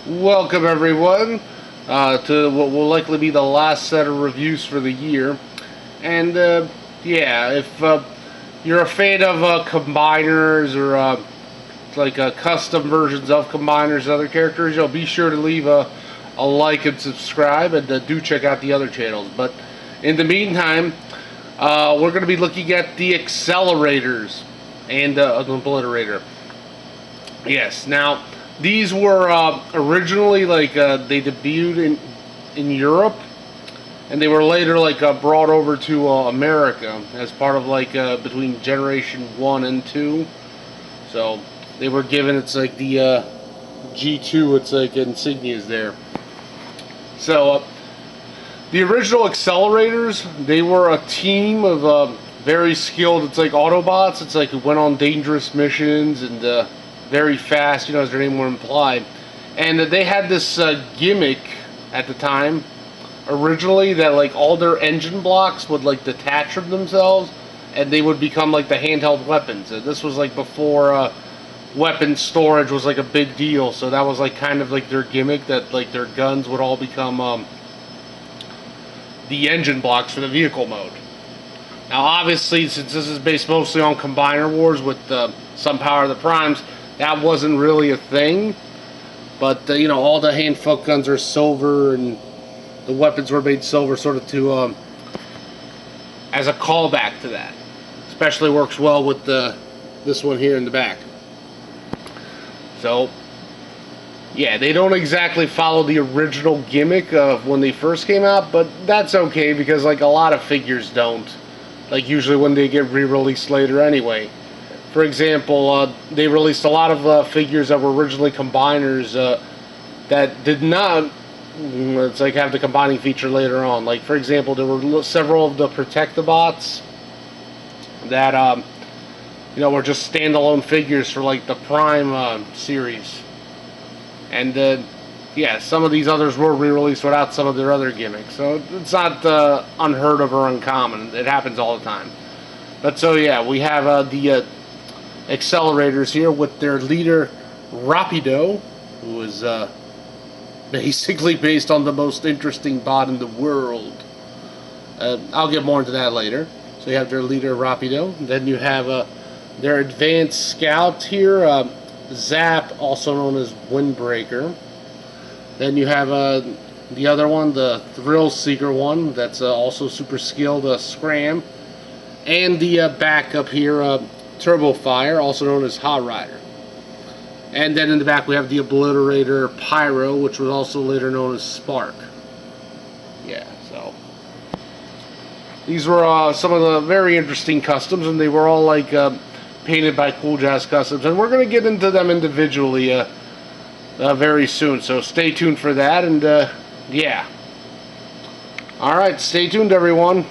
Welcome everyone to what will likely be the last set of reviews for the year. And yeah, if you're a fan of combiners or custom versions of combiners and other characters, be sure to leave a like and subscribe, and do check out the other channels. But in the meantime, we're going to be looking at the Axelerators and an Obliterator. Yes, now these were originally they debuted in Europe, and they were later brought over to America as part of between Generation 1 and 2. So they were given the G2, it's insignias there. So the original Axelerators, they were a team of very skilled, Autobots. Who went on dangerous missions and very fast, as their name would imply. And they had this gimmick at the time, originally, that all their engine blocks would detach from themselves, and they would become the handheld weapons. This was before weapon storage was a big deal, so that was kind of their gimmick, that their guns would all become the engine blocks for the vehicle mode. Now obviously, since this is based mostly on Combiner Wars with some Power of the Primes, that wasn't really a thing. But all the hand folk guns are silver, and the weapons were made silver, sort of to as a callback to that. Especially works well with this one here in the back. So yeah, they don't exactly follow the original gimmick of when they first came out, but that's okay, because a lot of figures don't. Usually when they get re-released later anyway. For example, they released a lot of figures that were originally combiners that did not have the combining feature later on. For example, there were several of the Protectobots that were just standalone figures for the Prime series. And yeah, some of these others were re-released without some of their other gimmicks. So it's not unheard of or uncommon. It happens all the time. But so yeah, we have the Axelerators here with their leader Rapido, who is basically based on the most interesting bot in the world. I'll get more into that later. So you have their leader Rapido. Then you have their advanced scout here, Zap, also known as Windbreaker. Then you have the other one, the Thrill Seeker one, that's also super skilled, Skram. And the backup here, Turbofire, also known as Hot Rider. And then in the back we have the Obliterator Pyro, which was also later known as Spark. Yeah, so these were some of the very interesting customs, and they were all painted by Cooljazcustums, and we're going to get into them individually very soon, so stay tuned for that. And yeah, alright, stay tuned everyone.